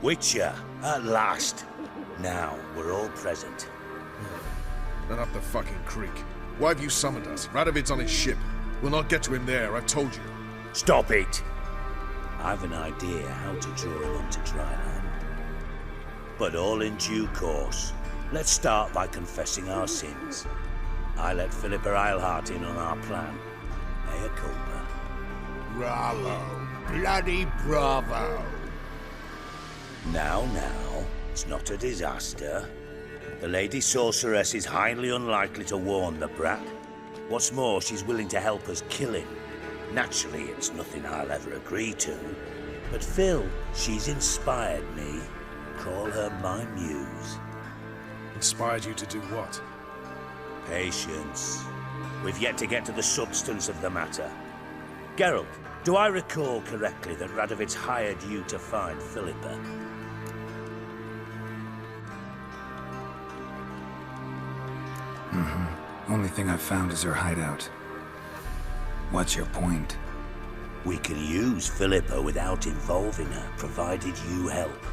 Witcher, at last. Now, we're all present. And up the fucking creek. Why have you summoned us? Radovid's on his ship. We'll not get to him there, I've told you. Stop it! I've an idea how to draw him onto dry land. But all in due course. Let's start by confessing our sins. I let Philippa Eilhart in on our plan. Mea culpa. Bravo. Bloody bravo. Now, it's not a disaster. The Lady Sorceress is highly unlikely to warn the brat. What's more, she's willing to help us kill him. Naturally, it's nothing I'll ever agree to. But Phil, she's inspired me. Call her my muse. Inspired you to do what? Patience. We've yet to get to the substance of the matter. Geralt, do I recall correctly that Radovid's hired you to find Philippa? Only thing I've found is her hideout. What's your point? We can use Philippa without involving her, provided you help.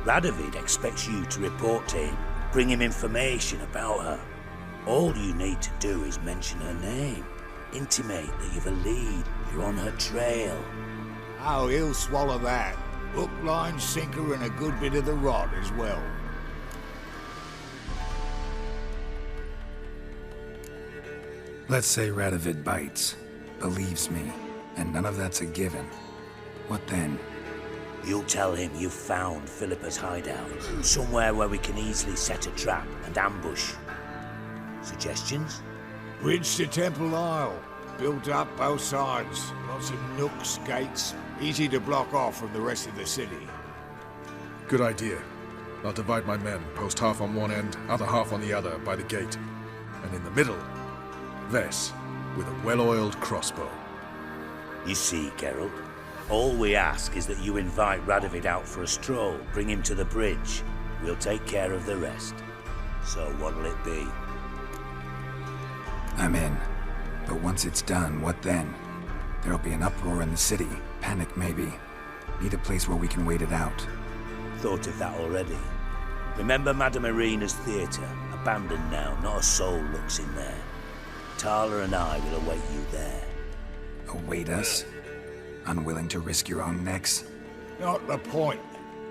Radovid expects you to report to him, bring him information about her. All you need to do is mention her name. Intimate that you've a lead, you're on her trail. Oh, he'll swallow that. Hook, line, sinker, and a good bit of the rod as well. Let's say Radovid bites, believes me, and none of that's a given. What then? You'll tell him you've found Philippa's hideout, somewhere where we can easily set a trap and ambush. Suggestions? Bridge to Temple Isle. Built up both sides. Lots of nooks, gates. Easy to block off from the rest of the city. Good idea. I'll divide my men, post half on one end, other half on the other, by the gate. And in the middle, Vess, with a well-oiled crossbow. You see, Geralt, all we ask is that you invite Radovid out for a stroll, bring him to the bridge. We'll take care of the rest. So what'll it be? I'm in. But once it's done, what then? There'll be an uproar in the city. Panic, maybe. Need a place where we can wait it out. Thought of that already. Remember Madame Irina's theatre? Abandoned now, not a soul looks in there. Tala and I will await you there. Await us? Unwilling to risk your own necks? Not the point.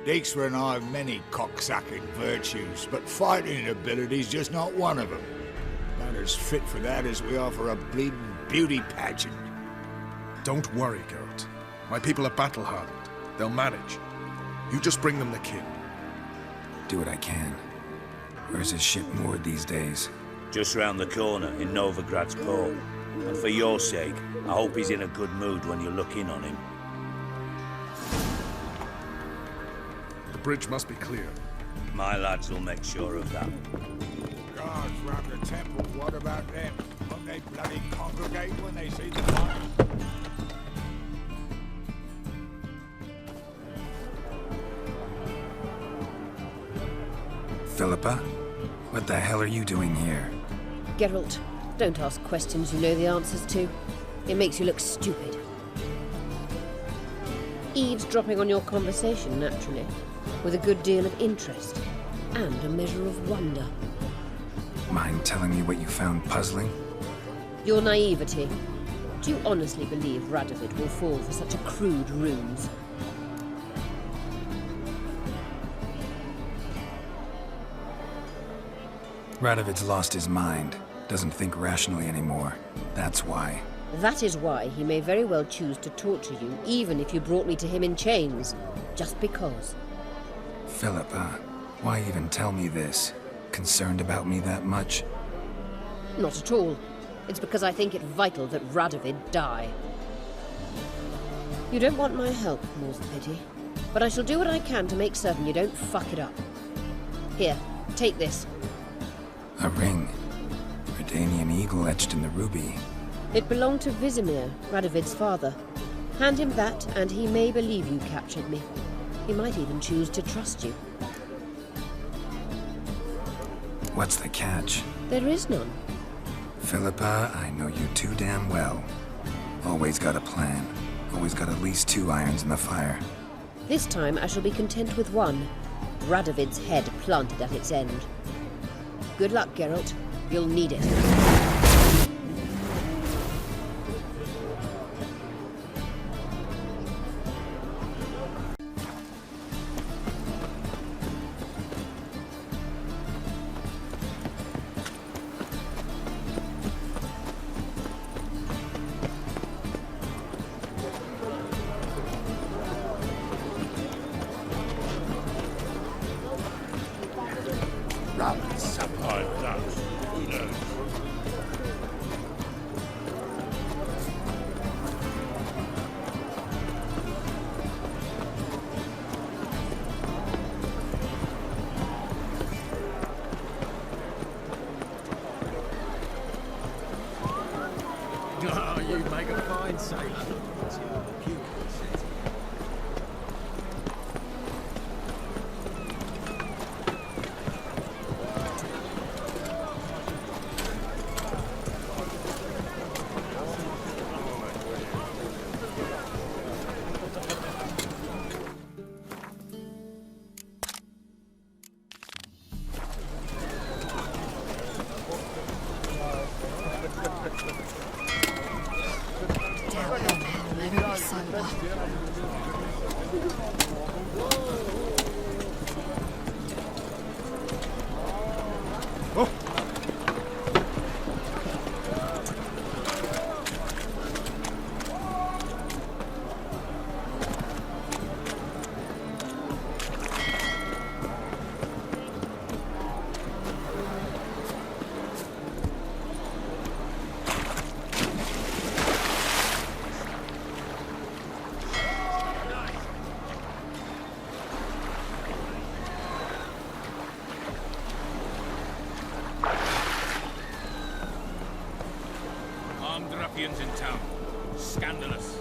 Dijkstra and I have many cocksucking virtues, but fighting ability's just not one of them. Not as fit for that as we are for a bleeding beauty pageant. Don't worry, Geralt. My people are battle-hardened. They'll manage. You just bring them the kin. Do what I can. Where's his ship moored these days? Just round the corner, in Novigrad's port. And for your sake, I hope he's in a good mood when you look in on him. The bridge must be clear. My lads will make sure of that. Guards round the temple, what about them? Won't they bloody congregate when they see the fire? Philippa? What the hell are you doing here? Geralt, don't ask questions you know the answers to. It makes you look stupid. Eavesdropping on your conversation, naturally, with a good deal of interest, and a measure of wonder. Mind telling me what you found puzzling? Your naivety. Do you honestly believe Radovid will fall for such a crude ruse? Radovid's lost his mind. Doesn't think rationally anymore. That's why. That is why he may very well choose to torture you, even if you brought me to him in chains. Just because. Philippa, why even tell me this? Concerned about me that much? Not at all. It's because I think it vital that Radovid die. You don't want my help, more's the pity. But I shall do what I can to make certain you don't fuck it up. Here, take this. A ring. Redanian eagle etched in the ruby. It belonged to Vizimir, Radovid's father. Hand him that, and he may believe you captured me. He might even choose to trust you. What's the catch? There is none. Philippa, I know you too damn well. Always got a plan. Always got at least 2 irons in the fire. This time I shall be content with one. Radovid's head planted at its end. Good luck, Geralt. You'll need it. You make a fine sailor. In town. Scandalous.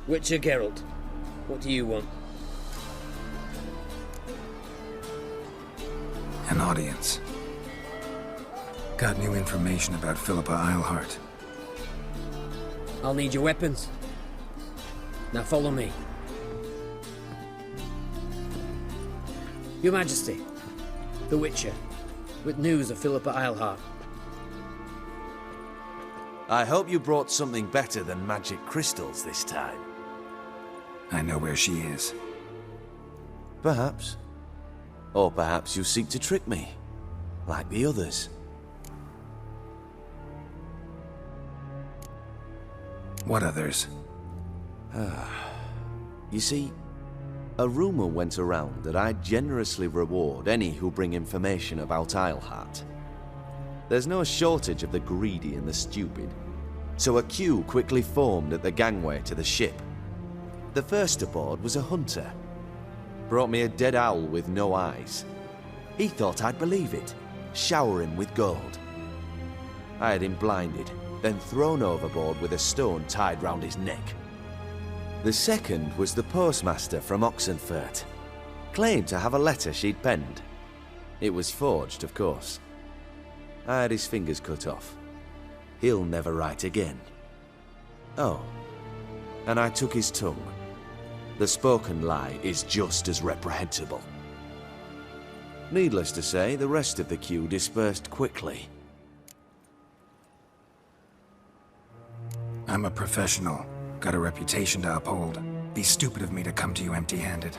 Witcher Geralt, what do you want? An audience. Got new information about Philippa Eilhart. I'll need your weapons. Now follow me. Your Majesty, the Witcher, with news of Philippa Eilhart. I hope you brought something better than magic crystals this time. I know where she is. Perhaps. Or perhaps you seek to trick me, like the others. What others? You see, a rumor went around that I generously reward any who bring information about Eilhart. There's no shortage of the greedy and the stupid, so a queue quickly formed at the gangway to the ship. The first aboard was a hunter. Brought me a dead owl with no eyes. He thought I'd believe it, shower him with gold. I had him blinded, then thrown overboard with a stone tied round his neck. The second was the postmaster from Oxenfurt. Claimed to have a letter she'd penned. It was forged, of course. I had his fingers cut off. He'll never write again. Oh, and I took his tongue. The spoken lie is just as reprehensible. Needless to say, the rest of the queue dispersed quickly. I'm a professional. Got a reputation to uphold. Be stupid of me to come to you empty-handed.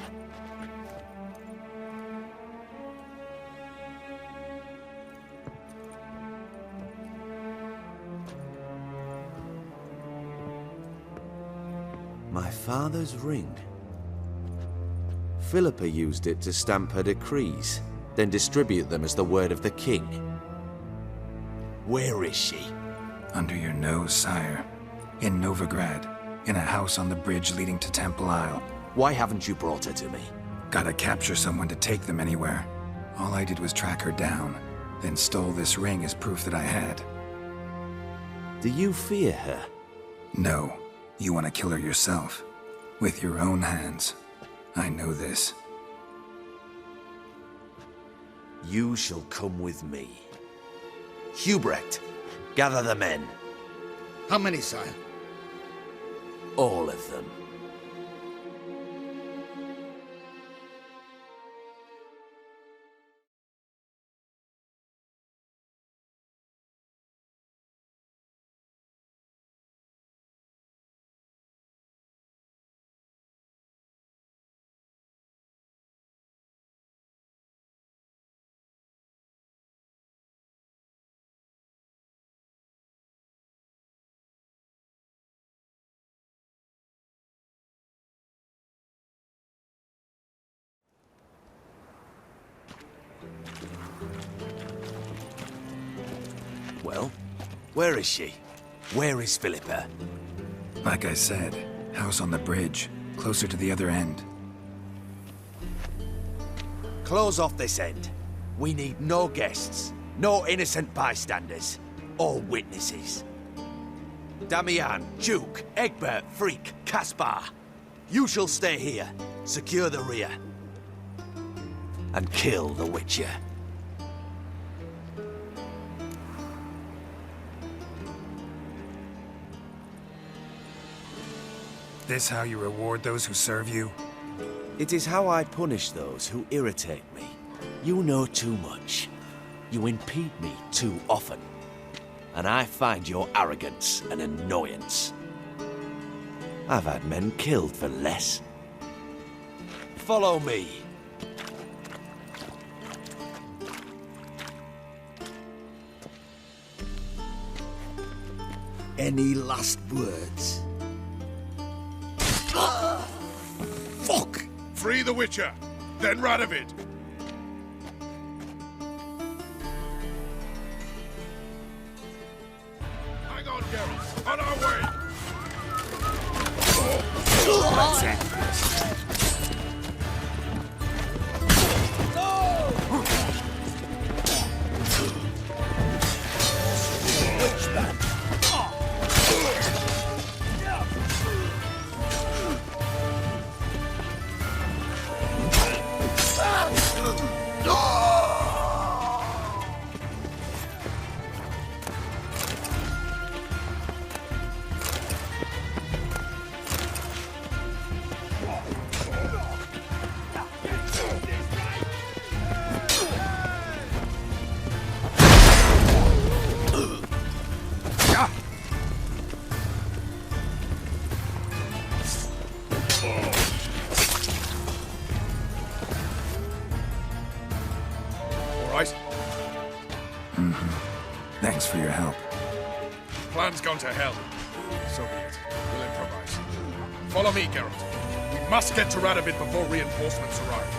My father's ring. Philippa used it to stamp her decrees, then distribute them as the word of the king. Where is she? Under your nose, sire. In Novigrad. In a house on the bridge leading to Temple Isle. Why haven't you brought her to me? Gotta capture someone to take them anywhere. All I did was track her down, then stole this ring as proof that I had. Do you fear her? No. You want to kill her yourself. With your own hands. I know this. You shall come with me. Hubrecht, gather the men. How many, sire? All of them. Well, where is she? Where is Philippa? Like I said, house on the bridge, closer to the other end. Close off this end. We need no guests, no innocent bystanders, or witnesses. Damian, Duke, Egbert, Freak, Caspar. You shall stay here, secure the rear, and kill the Witcher. This how you reward those who serve you? It is how I punish those who irritate me. You know too much. You impede me too often. And I find your arrogance an annoyance. I've had men killed for less. Follow me. Any last words? Fuck! Free the Witcher, then Radovid. Hang on, Geralt. On our way. That's it. Thanks for your help. Plan's gone to hell. So be it. We'll improvise. Follow me, Geralt. We must get to Radovid before reinforcements arrive.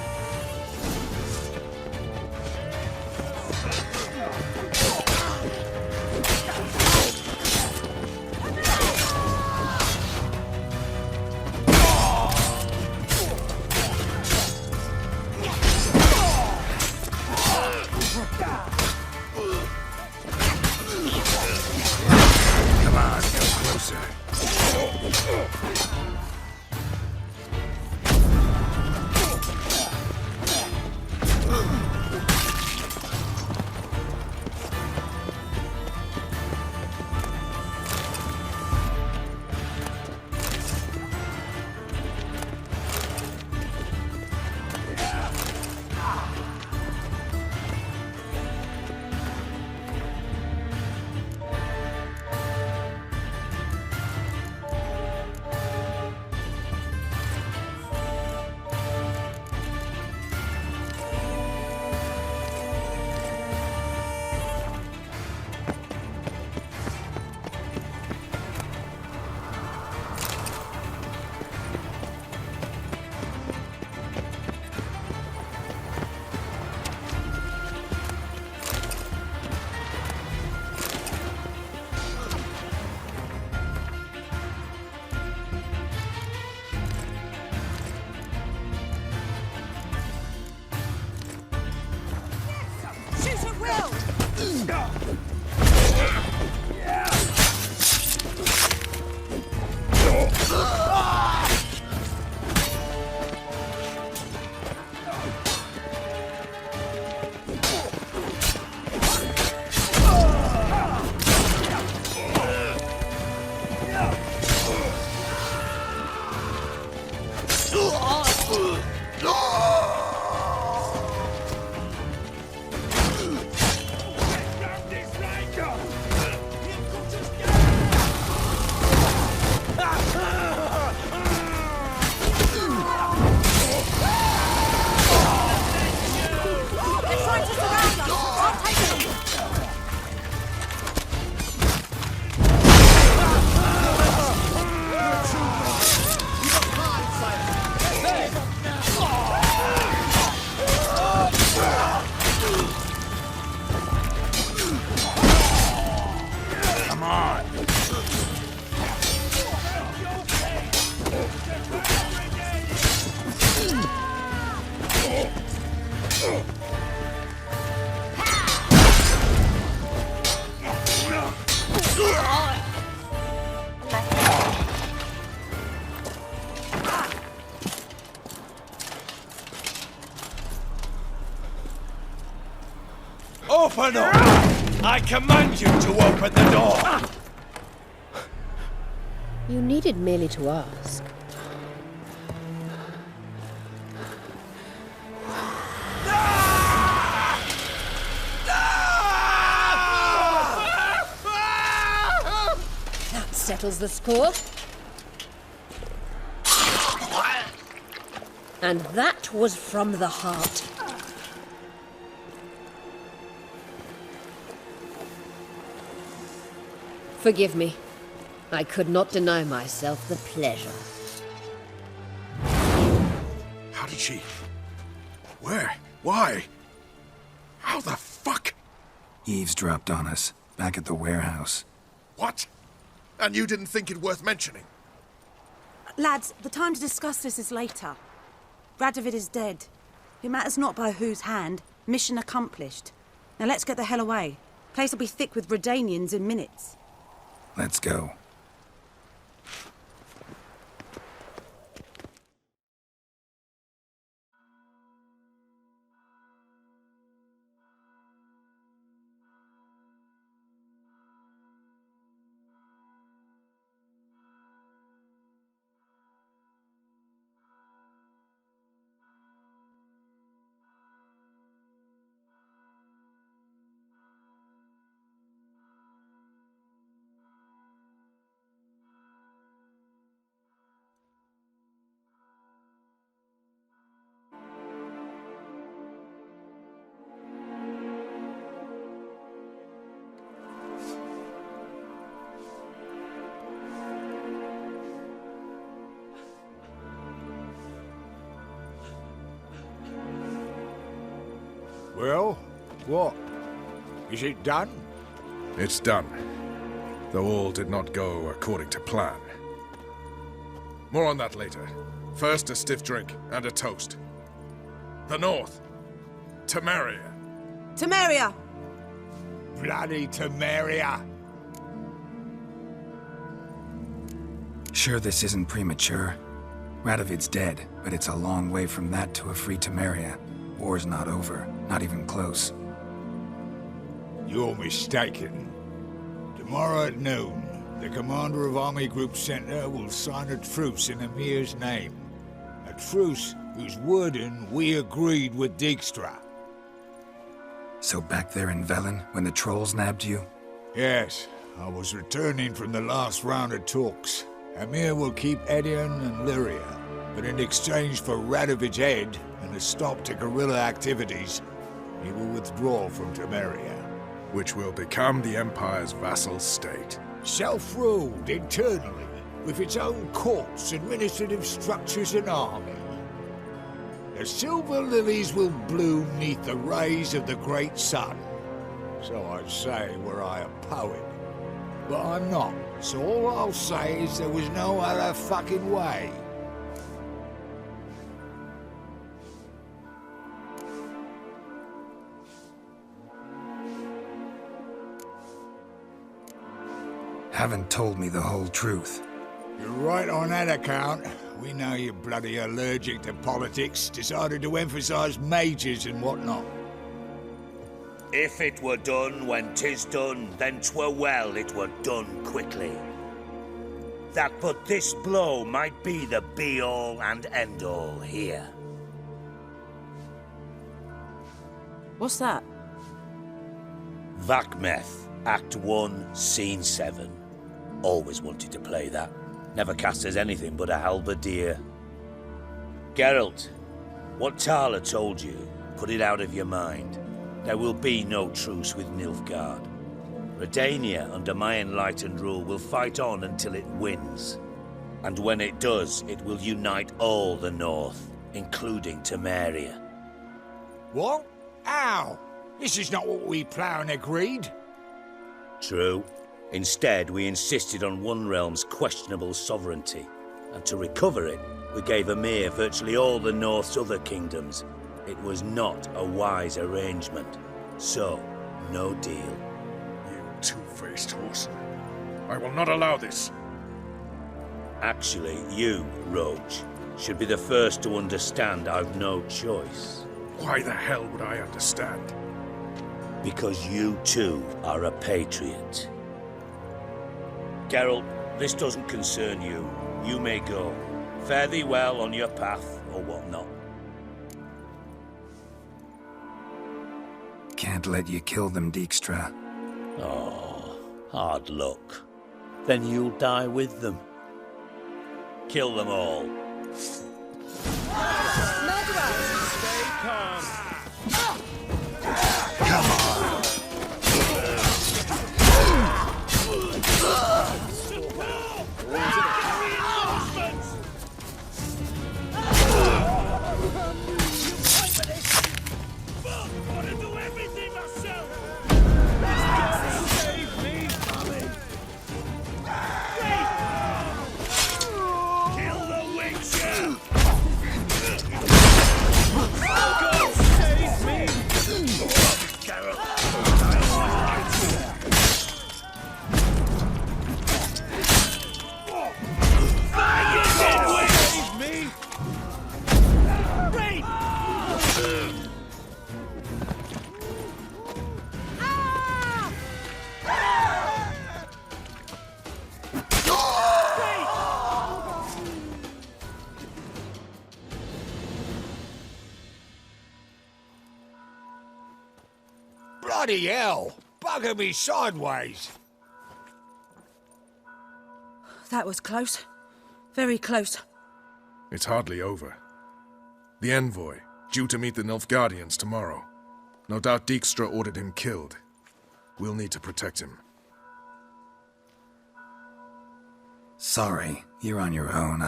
Open up! I command you to open the door! You needed merely to ask. That settles the score. And that was from the heart. Forgive me. I could not deny myself the pleasure. How did she... Where? Why? How the fuck? Eavesdropped on us, back at the warehouse. What? And you didn't think it worth mentioning? Lads, the time to discuss this is later. Radovid is dead. It matters not by whose hand. Mission accomplished. Now let's get the hell away. Place will be thick with Redanians in minutes. Let's go. Well, what? Is it done? It's done. Though all did not go according to plan. More on that later. First, a stiff drink and a toast. The North. Temeria. Temeria! Bloody Temeria! Sure this isn't premature? Radovid's dead, but it's a long way from that to a free Temeria. War's not over, not even close. You're mistaken. Tomorrow at noon, the commander of Army Group Center will sign a truce in Emir's name. A truce whose wording we agreed with Dijkstra. So back there in Velen, when the trolls nabbed you? Yes, I was returning from the last round of talks. Emir will keep Edion and Lyria, but in exchange for Radovid's head and a stop to guerrilla activities, he will withdraw from Temeria. Which will become the Empire's vassal state. Self-ruled internally, with its own courts, administrative structures and army. The silver lilies will bloom neath the rays of the great sun. So I'd say were I a poet. But I'm not, so all I'll say is there was no other fucking way. Haven't told me the whole truth. You're right on that account. We know you're bloody allergic to politics, decided to emphasize majors and whatnot. If it were done when 'tis done, then 'twere well it were done quickly. That but this blow might be the be-all and end-all here. What's that? Vakmeth, Act 1, Scene 7. Always wanted to play that. Never cast as anything but a halberdier. Geralt, what Tala told you, put it out of your mind. There will be no truce with Nilfgaard. Redania, under my enlightened rule, will fight on until it wins. And when it does, it will unite all the North, including Temeria. What? How? This is not what we planned and agreed. True. Instead, we insisted on one realm's questionable sovereignty. And to recover it, we gave Emir virtually all the North's other kingdoms. It was not a wise arrangement. So, no deal. You two-faced horse. I will not allow this. Actually, you, Roach, should be the first to understand I've no choice. Why the hell would I understand? Because you too are a patriot. Geralt, this doesn't concern you. You may go. Fare thee well on your path, or whatnot. Can't let you kill them, Dijkstra. Oh, hard luck. Then you'll die with them. Kill them all. Stay calm. Bloody hell! Bugger me sideways! That was close. Very close. It's hardly over. The envoy, due to meet the Nilfgaardians tomorrow. No doubt Dijkstra ordered him killed. We'll need to protect him. Sorry, you're on your own.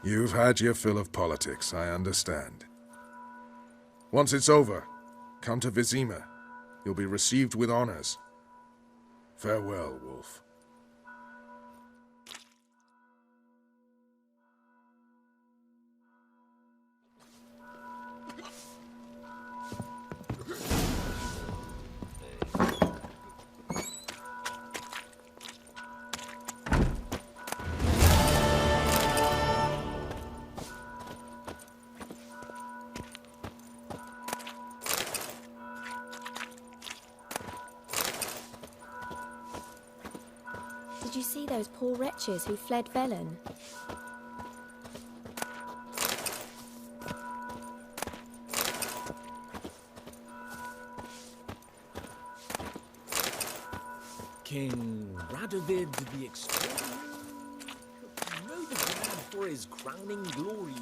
You've had your fill of politics, I understand. Once it's over, come to Vizima. You'll be received with honors. Farewell, Wolf. Did you see those poor wretches who fled Velen? King Radovid the Extraordinary, know the glad for his crowning glory.